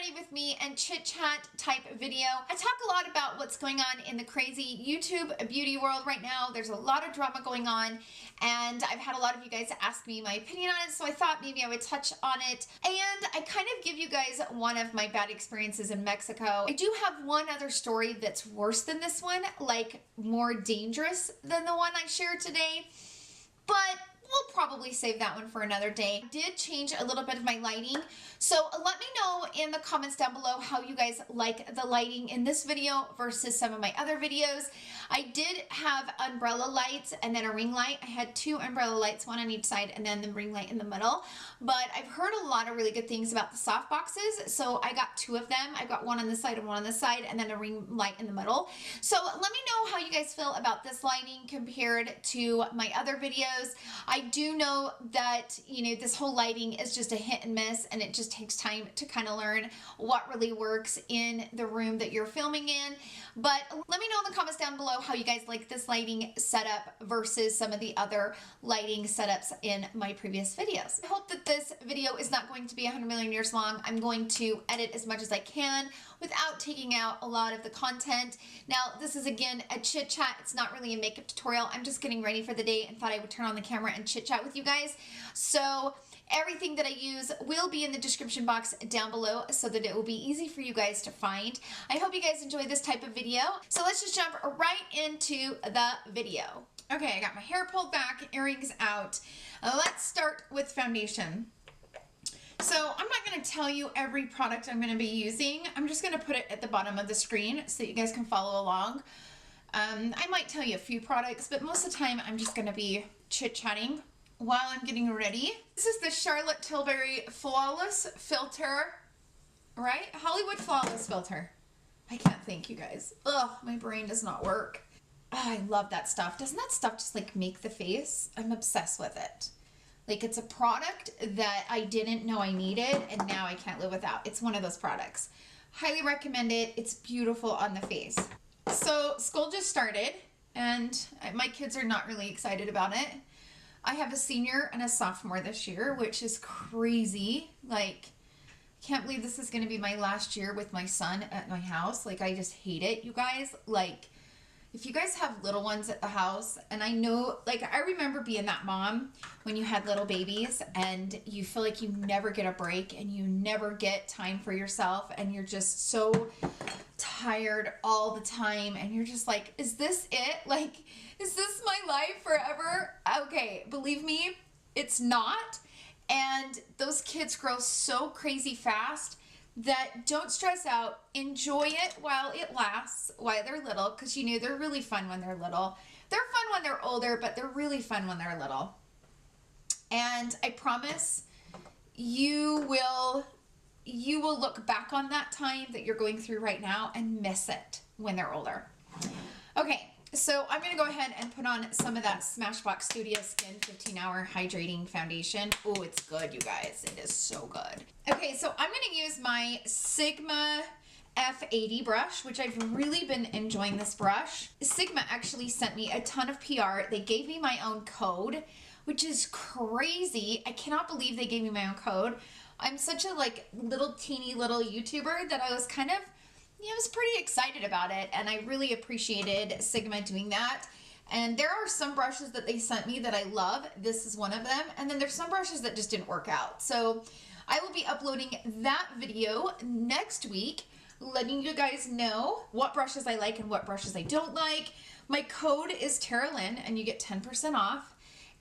ready with me and chit chat type video. I talk a lot about what's going on in the crazy YouTube beauty world right now. There's a lot of drama going on, and I've had a lot of you guys ask me my opinion on it, so I thought maybe I would touch on it. And I kind of give you guys one of my bad experiences in Mexico. I do have one other story that's worse than this one, like more dangerous than the one I shared today, but we'll probably save that one for another day. I did change a little bit of my lighting, so let me know in the comments down below how you guys like the lighting in this video versus some of my other videos. I did have umbrella lights and then a ring light. I had two umbrella lights, one on each side, and then the ring light in the middle. But I've heard a lot of really good things about the soft boxes, so I got two of them. I got one on this side and one on this side, and then a ring light in the middle. So let me know how you guys feel about this lighting compared to my other videos. I do know that, you know, this whole lighting is just a hit and miss, and it just takes time to kind of learn what really works in the room that you're filming in. But let me know in the comments down below how you guys like this lighting setup versus some of the other lighting setups in my previous videos. I hope that this video is not going to be 100 million years long. I'm going to edit as much as I can without taking out a lot of the content. Now, this is again a chit chat. It's not really a makeup tutorial. I'm just getting ready for the day and thought I would turn on the camera and chit chat with you guys. So everything that I use will be in the description box down below so that it will be easy for you guys to find. I hope you guys enjoy this type of video. So let's just jump right into the video. Okay, I got my hair pulled back, earrings out. Let's start with foundation. So I'm not going to tell you every product I'm going to be using. I'm just going to put it at the bottom of the screen so that you guys can follow along. I might tell you a few products, but most of the time I'm just going to be chit-chatting while I'm getting ready. This is the Charlotte Tilbury Flawless Filter, right? Hollywood Flawless Filter. I can't think, you guys. Ugh, my brain does not work. Oh, I love that stuff. Doesn't that stuff just like make the face? I'm obsessed with it. Like, it's a product that I didn't know I needed, and now I can't live without. It's one of those products. Highly recommend it. It's beautiful on the face. So school just started, and my kids are not really excited about it. I have a senior and a sophomore this year, which is crazy. Like, can't believe this is going to be my last year with my son at my house. Like, I just hate it, you guys. Like, if you guys have little ones at the house, and I know, like, I remember being that mom when you had little babies and you feel like you never get a break and you never get time for yourself and you're just so tired all the time and you're just like, is this it? Like, is this my life forever? Okay, believe me, it's not. And those kids grow so crazy fast that don't stress out. Enjoy it while it lasts, while they're little, because you know they're really fun when they're little. They're fun when they're older, but they're really fun when they're little. And I promise you will look back on that time that you're going through right now and miss it when they're older. Okay, so I'm going to go ahead and put on some of that Smashbox Studio Skin 15-Hour Hydrating Foundation. Oh, it's good, you guys. It is so good. Okay, so I'm going to use my Sigma F80 brush, which I've really been enjoying this brush. Sigma actually sent me a ton of PR. They gave me my own code, which is crazy. I cannot believe they gave me my own code. I'm such a like teeny little YouTuber that I was kind of, I was pretty excited about it, and I really appreciated Sigma doing that. And there are some brushes that they sent me that I love. This is one of them. And then there's some brushes that just didn't work out. So I will be uploading that video next week, letting you guys know what brushes I like and what brushes I don't like. My code is TERALYN, and you get 10% off.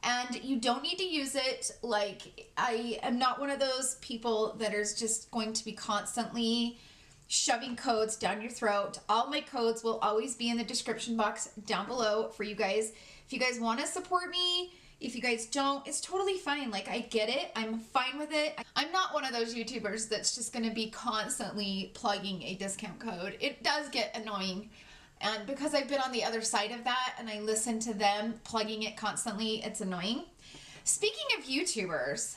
And you don't need to use it. Like, I am not one of those people that is just going to be constantly shoving codes down your throat. All my codes will always be in the description box down below for you guys. If you guys want to support me, if you guys don't, it's totally fine. Like, I get it. I'm fine with it. I'm not one of those YouTubers that's just going to be constantly plugging a discount code. It does get annoying. And because I've been on the other side of that and I listen to them plugging it constantly, it's annoying. Speaking of YouTubers,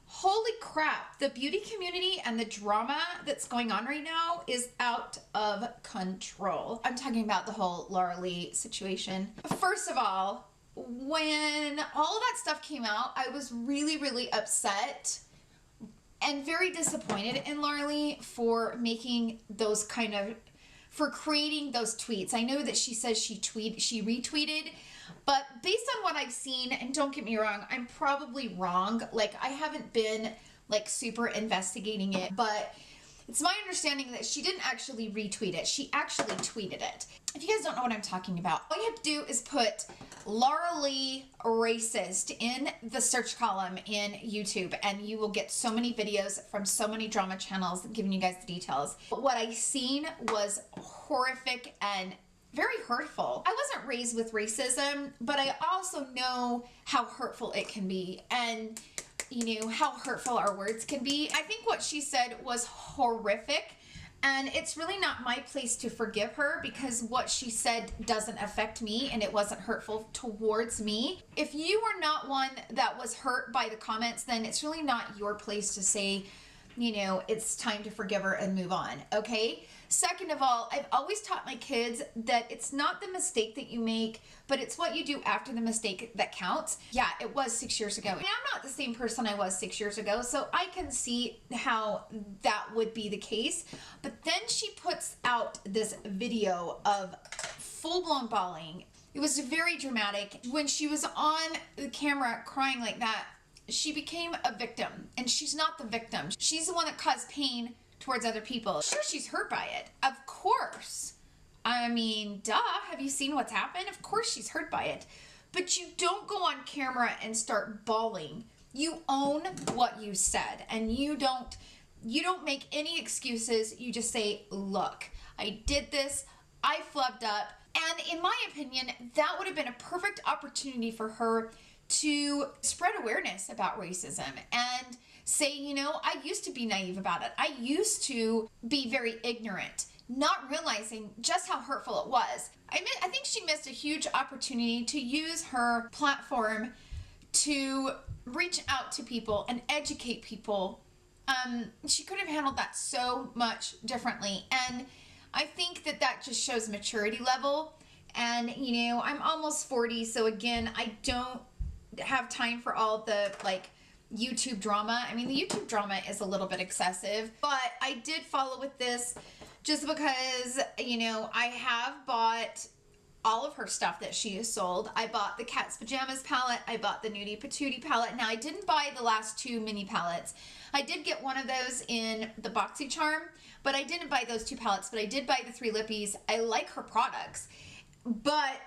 holy crap, the beauty community and the drama that's going on right now is out of control. I'm talking about the whole Laura Lee situation. First of all, when all of that stuff came out, I was really, really upset and very disappointed in Larly for making those for creating those tweets. I know that she says she retweeted, but based on what I've seen, and don't get me wrong, I'm probably wrong. Like, I haven't been like super investigating it, but it's my understanding that she didn't actually retweet it. She actually tweeted it. If you guys don't know what I'm talking about, all you have to do is put Larly racist in the search column in YouTube, and you will get so many videos from so many drama channels giving you guys the details. But what I seen was horrific and very hurtful. I wasn't raised with racism, but I also know how hurtful it can be, and you know how hurtful our words can be. I think what she said was horrific, and it's really not my place to forgive her because what she said doesn't affect me and it wasn't hurtful towards me. If you are not one that was hurt by the comments, then it's really not your place to say, you know, it's time to forgive her and move on, okay? Second of all, I've always taught my kids that it's not the mistake that you make, but it's what you do after the mistake that counts. Yeah, it was 6 years ago. I mean, I'm not the same person I was 6 years ago, so I can see how that would be the case. But then she puts out this video of full-blown bawling. It was very dramatic. When she was on the camera crying like that, she became a victim, and she's not the victim. She's the one that caused pain towards other people. Sure, she's hurt by it. Of course. I mean, duh. Have you seen what's happened? Of course she's hurt by it. But you don't go on camera and start bawling. You own what you said, and you don't make any excuses. You just say, look, I did this. I flubbed up. And in my opinion, that would have been a perfect opportunity for her to spread awareness about racism and say, you know, I used to be naive about it. I used to be very ignorant, not realizing just how hurtful it was. I think she missed a huge opportunity to use her platform to reach out to people and educate people. She could have handled that so much differently. And I think that just shows maturity level. And, you know, I'm almost 40, so again, I don't have time for all the, like, YouTube drama. I mean, the YouTube drama is a little bit excessive, but I did follow with this just because, you know, I have bought all of her stuff that she has sold. I bought the Cat's Pajamas palette. I bought the Nudie Patootie palette. Now, I didn't buy the last two mini palettes. I did get one of those in the BoxyCharm, but I didn't buy those two palettes, but I did buy the 3 lippies. I like her products, but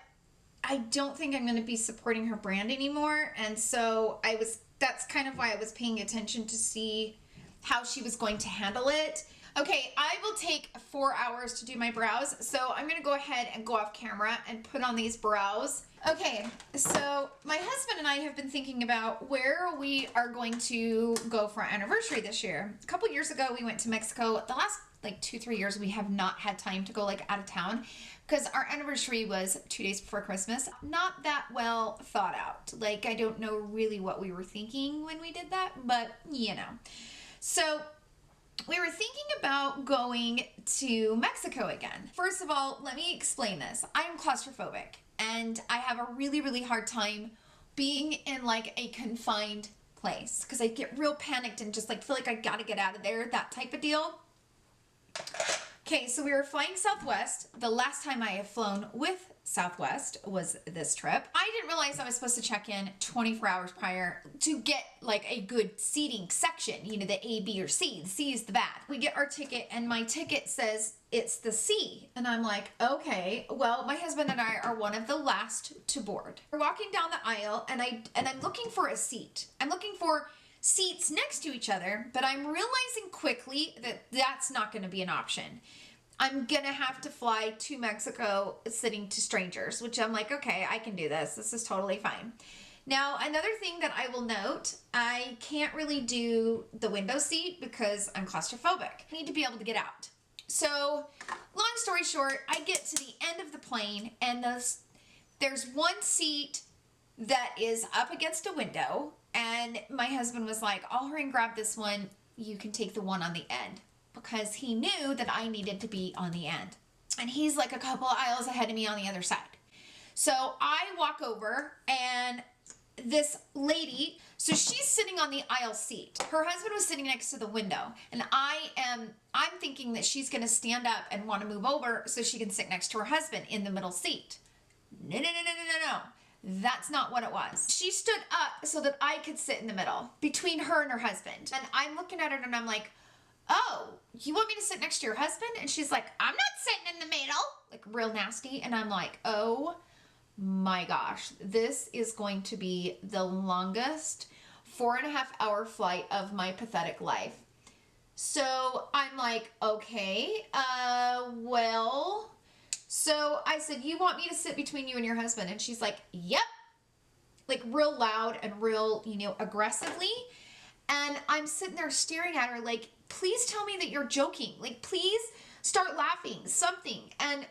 I don't think I'm going to be supporting her brand anymore. And so that's kind of why I was paying attention to see how she was going to handle it. Okay, I will take 4 hours to do my brows, so I'm going to go ahead and go off camera and put on these brows. Okay, so my husband and I have been thinking about where we are going to go for our anniversary this year. A couple years ago, we went to Mexico. The last like 2-3 years, we have not had time to go like out of town because our anniversary was 2 days before Christmas. Not that well thought out. Like, I don't know really what we were thinking when we did that, but you know. So we were thinking about going to Mexico again. First of all, let me explain this. I am claustrophobic, and I have a really, really hard time being in like a confined place because I get real panicked and just like feel like I gotta get out of there, that type of deal. Okay, so we were flying Southwest. The last time I have flown with Southwest was this trip. I didn't realize I was supposed to check in 24 hours prior to get like a good seating section, you know, the A, B, or C. The C is the bad. We get our ticket and my ticket says it's the C. And I'm like, okay, well, my husband and I are one of the last to board. We're walking down the aisle and I'm looking for a seat. I'm looking for seats next to each other, but I'm realizing quickly that that's not going to be an option. I'm going to have to fly to Mexico sitting to strangers, which I'm like, okay, I can do this. This is totally fine. Now, another thing that I will note, I can't really do the window seat because I'm claustrophobic. I need to be able to get out. So, long story short, I get to the end of the plane and there's one seat that is up against a window. And my husband was like, I'll hurry and grab this one. You can take the one on the end. Because he knew that I needed to be on the end. And he's like a couple aisles ahead of me on the other side. So I walk over and this lady, so she's sitting on the aisle seat. Her husband was sitting next to the window, and I'm thinking that she's gonna stand up and want to move over so she can sit next to her husband in the middle seat. No, no, no, no, no, no, no. That's not what it was. She stood up so that I could sit in the middle between her and her husband. And I'm looking at her and I'm like, oh, you want me to sit next to your husband? And she's like, I'm not sitting in the middle. Like real nasty. And I'm like, oh my gosh, this is going to be the longest 4.5-hour flight of my pathetic life. So I'm like, okay, well, so I said, you want me to sit between you and your husband? And she's like, yep. Like real loud and real, you know, aggressively. And I'm sitting there staring at her like, please tell me that you're joking. Like, please start laughing, something. And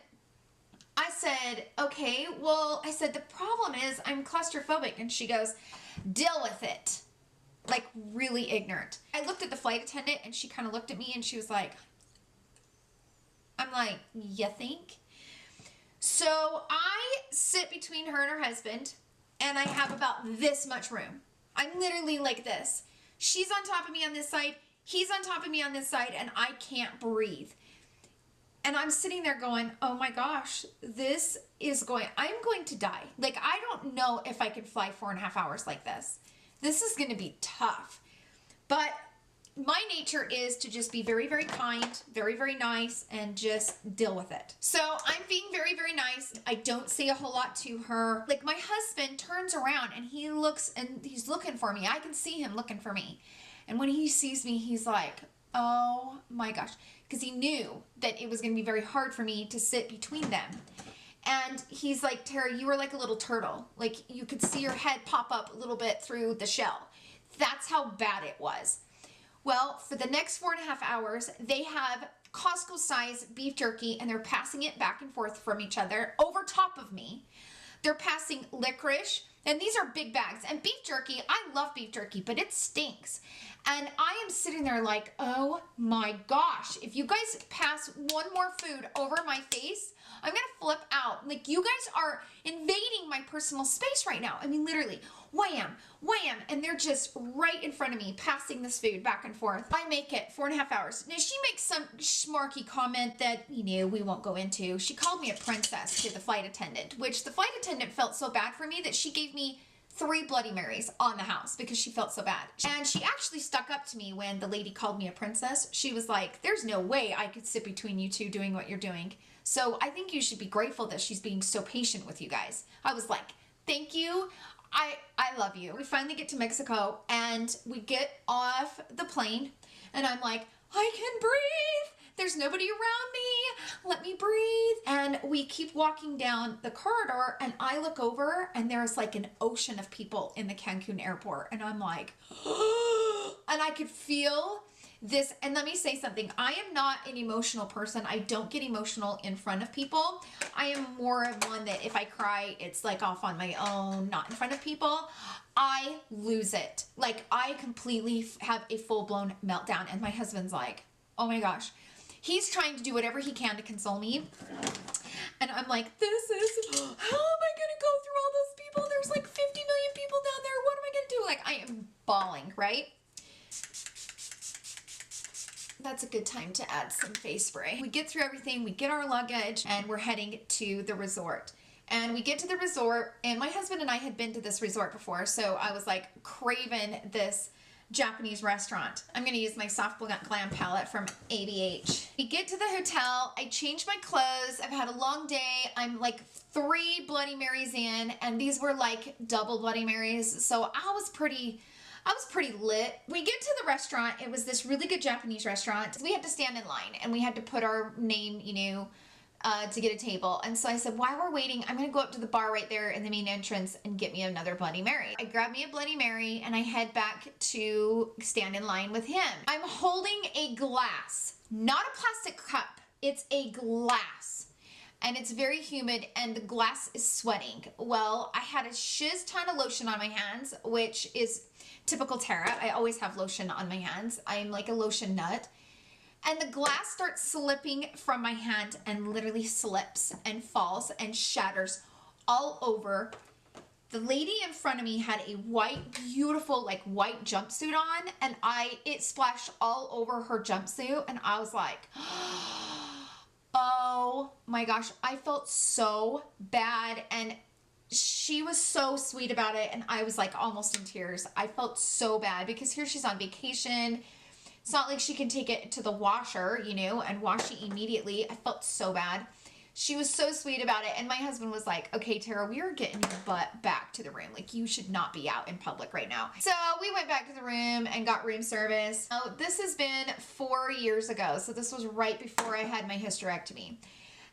I said, okay, well, I said, the problem is I'm claustrophobic. And she goes, deal with it. Like really ignorant. I looked at the flight attendant and she kind of looked at me and she was like, I'm like, you think? So I sit between her and her husband and I have about this much room. I'm literally like this. She's on top of me on this side. He's on top of me on this side and I can't breathe. And I'm sitting there going, oh my gosh, this is I'm going to die. Like, I don't know if I can fly 4.5 hours like this. This is going to be tough. But my nature is to just be very, very kind, very, very nice, and just deal with it. So I'm being very, very nice. I don't say a whole lot to her. Like my husband turns around and he looks and he's looking for me. I can see him looking for me. And when he sees me, he's like, oh my gosh. Because he knew that it was going to be very hard for me to sit between them. And he's like, Tara, you were like a little turtle. Like you could see your head pop up a little bit through the shell. That's how bad it was. Well, for the next 4.5 hours, they have Costco-sized beef jerky and they're passing it back and forth from each other over top of me. They're passing licorice, and these are big bags. And beef jerky, I love beef jerky, but it stinks. And I am sitting there like, oh my gosh, if you guys pass one more food over my face, I'm gonna flip out. Like, you guys are invading my personal space right now. I mean, literally, wham, wham, and they're just right in front of me, passing this food back and forth. I make it 4.5 hours. Now, she makes some schmarky comment that, you know, we won't go into. She called me a princess to the flight attendant, which the flight attendant felt so bad for me that she gave me 3 Bloody Marys on the house because she felt so bad. And she actually stuck up to me when the lady called me a princess. She was like, there's no way I could sit between you two doing what you're doing. So I think you should be grateful that she's being so patient with you guys. I was like, thank you. I love you. We finally get to Mexico and we get off the plane and I'm like, I can breathe. There's nobody around me. Let me breathe. And we keep walking down the corridor and I look over and there's like an ocean of people in the Cancun airport. And I'm like, and I could feel this. And let me say something. I am not an emotional person. I don't get emotional in front of people. I am more of one that if I cry, it's like off on my own, not in front of people. I lose it. Like I completely have a full-blown meltdown. And my husband's like, oh my gosh. He's trying to do whatever he can to console me. And I'm like, this is, how am I going to go through all those people? There's like 50 million people down there. What am I going to do? Like, I am bawling, right? That's a good time to add some face spray. We get through everything. We get our luggage and we're heading to the resort. And we get to the resort and my husband and I had been to this resort before. So I was like craving this Japanese restaurant. I'm going to use my Soft Glam palette from ABH. We get to the hotel. I change my clothes. I've had a long day. I'm like 3 Bloody Marys in, and these were like double Bloody Marys. So I was pretty lit. We get to the restaurant. It was this really good Japanese restaurant. We had to stand in line and we had to put our name, you know, to get a table. And so I said, while we're waiting, I'm going to go up to the bar right there in the main entrance and get me another Bloody Mary. I grab me a Bloody Mary and I head back to stand in line with him. I'm holding a glass, not a plastic cup. It's a glass. And it's very humid and the glass is sweating. Well, I had a shiz ton of lotion on my hands, which is typical Tara. I always have lotion on my hands. I'm like a lotion nut. And the glass starts slipping from my hand and literally slips and falls and shatters all over The lady in front of me had a white, beautiful, like white jumpsuit on, and it splashed all over her jumpsuit, and I was like, oh my gosh, I felt so bad, and she was so sweet about it, and I was like almost in tears. I felt so bad because here she's on vacation. It's not like she can take it to the washer, you know, and wash it immediately. I felt so bad. She was so sweet about it, and my husband was like, okay, Tara, we are getting your butt back to the room. Like, you should not be out in public right now. So we went back to the room and got room service. Now, this has been 4 years ago, so this was right before I had my hysterectomy.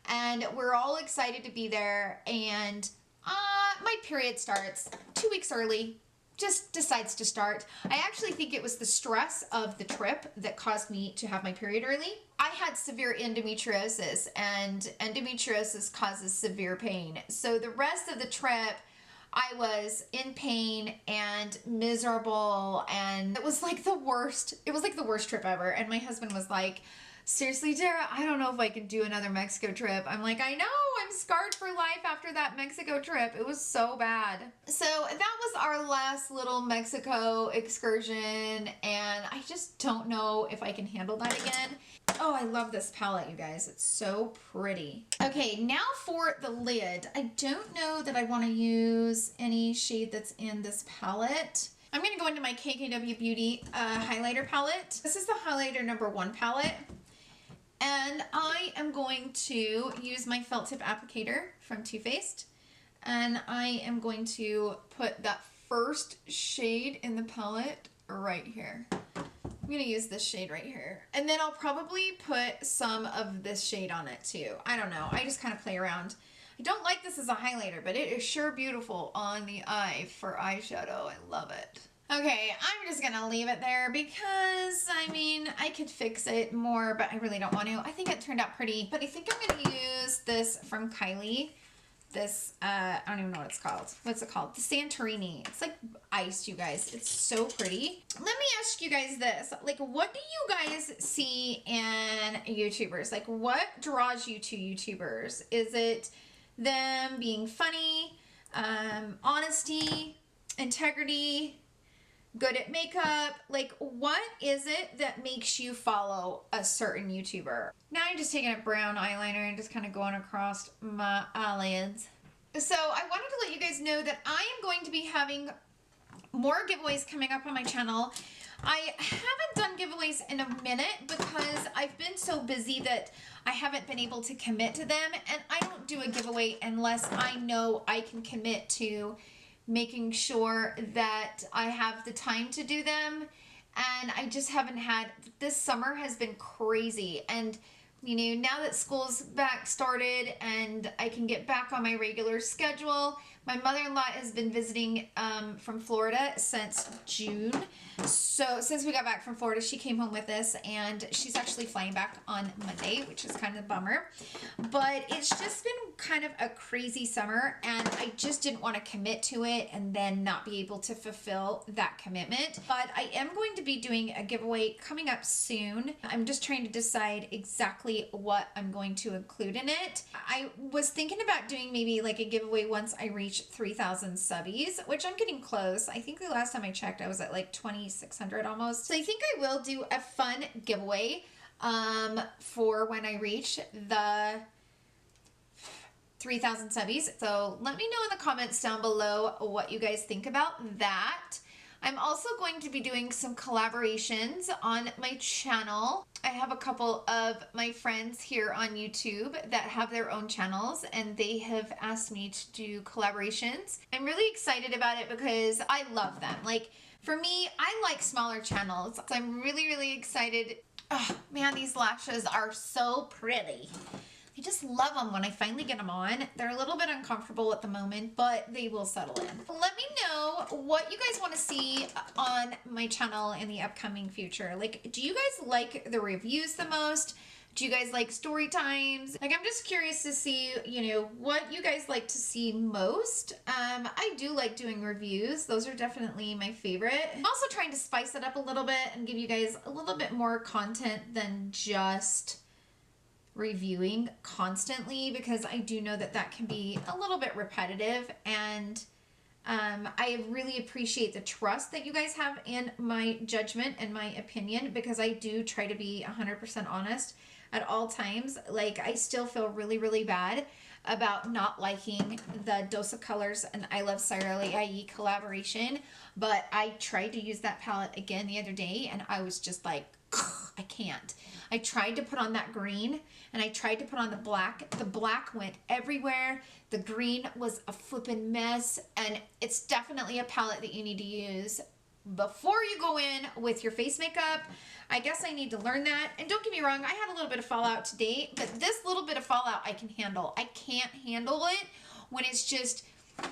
And we're all excited to be there, and my period starts 2 weeks early. Just decides to start. I actually think it was the stress of the trip that caused me to have my period early. I had severe endometriosis, and endometriosis causes severe pain. So the rest of the trip, I was in pain and miserable, and it was like the worst. It was like the worst trip ever. And my husband was like, seriously, Tara, I don't know if I can do another Mexico trip. I'm like, I know, I'm scarred for life after that Mexico trip. It was so bad. So that was our last little Mexico excursion, and I just don't know if I can handle that again. Oh, I love this palette, you guys. It's so pretty. Okay, now for the lid. I don't know that I want to use any shade that's in this palette. I'm going to go into my KKW Beauty highlighter palette. This is the highlighter number 1 palette. And I am going to use my felt tip applicator from Too Faced. And I am going to put that first shade in the palette right here. I'm going to use this shade right here. And then I'll probably put some of this shade on it too. I don't know. I just kind of play around. I don't like this as a highlighter, but it is sure beautiful on the eye for eyeshadow. I love it. Okay, I'm just gonna leave it there because, I mean, I could fix it more, but I really don't want to. I think it turned out pretty, but I think I'm gonna use this from Kylie. This, I don't even know what it's called. What's it called? The Santorini. It's like ice, you guys. It's so pretty. Let me ask you guys this. Like, what do you guys see in YouTubers? Like, what draws you to YouTubers? Is it them being funny, honesty, integrity, good at makeup? Like, what is it that makes you follow a certain YouTuber? Now I'm just taking a brown eyeliner and just kind of going across my eyelids. So I wanted to let you guys know that I am going to be having more giveaways coming up on my channel. I haven't done giveaways in a minute because I've been so busy that I haven't been able to commit to them, and I don't do a giveaway unless I know I can commit to making sure that I have the time to do them. And I just haven't had. This summer has been crazy, and you know, now that school's back started and I can get back on my regular schedule. My mother-in-law has been visiting from Florida since June. So since we got back from Florida, she came home with us, and she's actually flying back on Monday, which is kind of a bummer. But it's just been kind of a crazy summer, and I just didn't want to commit to it and then not be able to fulfill that commitment. But I am going to be doing a giveaway coming up soon. I'm just trying to decide exactly what I'm going to include in it. I was thinking about doing maybe like a giveaway once I reach 3,000 subbies, which I'm getting close. I think the last time I checked, I was at like 2,600 almost. So I think I will do a fun giveaway for when I reach the 3,000 subbies. So let me know in the comments down below what you guys think about that. I'm also going to be doing some collaborations on my channel. I have a couple of my friends here on YouTube that have their own channels, and they have asked me to do collaborations. I'm really excited about it because I love them. Like, for me, I like smaller channels, so I'm really, really excited. Oh man, these lashes are so pretty. I just love them when I finally get them on. They're a little bit uncomfortable at the moment, but they will settle in. Let me know what you guys want to see on my channel in the upcoming future. Like, do you guys like the reviews the most? Do you guys like story times? Like, I'm just curious to see, you know, what you guys like to see most. I do like doing reviews. Those are definitely my favorite. I'm also trying to spice it up a little bit and give you guys a little bit more content than just reviewing constantly, because I do know that that can be a little bit repetitive, and I really appreciate the trust that you guys have in my judgment and my opinion, because I do try to be 100% honest at all times. Like, I still feel really, really bad about not liking the Dose of Colors and I Love Cyrilli IE collaboration, but I tried to use that palette again the other day and I was just like, I can't. I tried to put on that green and I tried to put on the black. The black went everywhere. The green was a flippin' mess, and it's definitely a palette that you need to use before you go in with your face makeup. I guess I need to learn that. And don't get me wrong, I had a little bit of fallout today, but this little bit of fallout I can handle. I can't handle it when it's just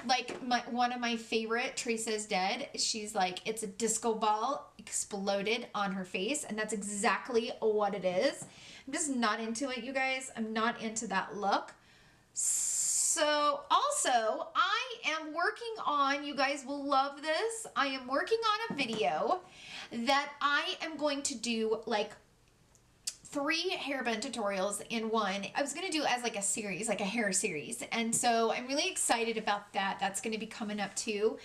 like one of my favorite, Theresa's Dead. She's like, it's a disco ball exploded on her face, and that's exactly what it is. I'm just not into it, you guys. I'm not into that look. So also, I am working on, you guys will love this, I am working on a video that I am going to do like 3 hairband tutorials in one. I was going to do it as like a series, like a hair series. And so I'm really excited about that. That's going to be coming up too.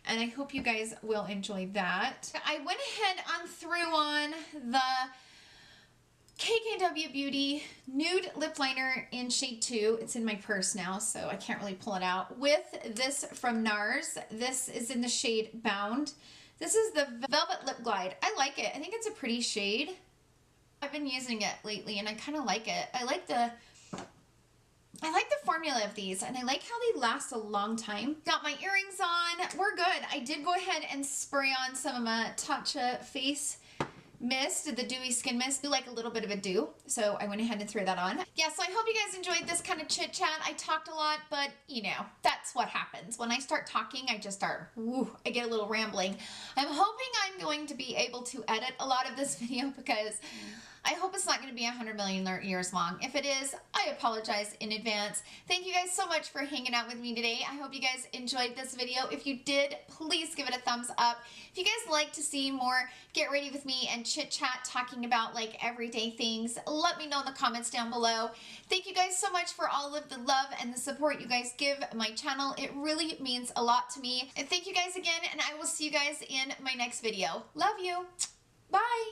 And I hope you guys will enjoy that. I went ahead and threw on the KKW Beauty Nude Lip Liner in shade 2. It's in my purse now, so I can't really pull it out. With this from NARS. This is in the shade Bound. This is the Velvet Lip Glide. I like it. I think it's a pretty shade. I've been using it lately and I kind of like it. I like the formula of these, and I like how they last a long time. Got my earrings on. We're good. I did go ahead and spray on some of my Tatcha face mist, the dewy skin mist. Do like a little bit of a dew, so I went ahead and threw that on. Yeah, so I hope you guys enjoyed this kind of chit chat. I talked a lot, but you know, that's what happens when I start talking. I just start, I get a little rambling. I'm hoping I'm going to be able to edit a lot of this video, because I hope it's not going to be 100 million years long. If it is, I apologize in advance. Thank you guys so much for hanging out with me today. I hope you guys enjoyed this video. If you did, please give it a thumbs up. If you guys like to see more Get Ready with me and chit chat talking about like everyday things, let me know in the comments down below. Thank you guys so much for all of the love and the support you guys give my channel. It really means a lot to me. And thank you guys again, and I will see you guys in my next video. Love you. Bye.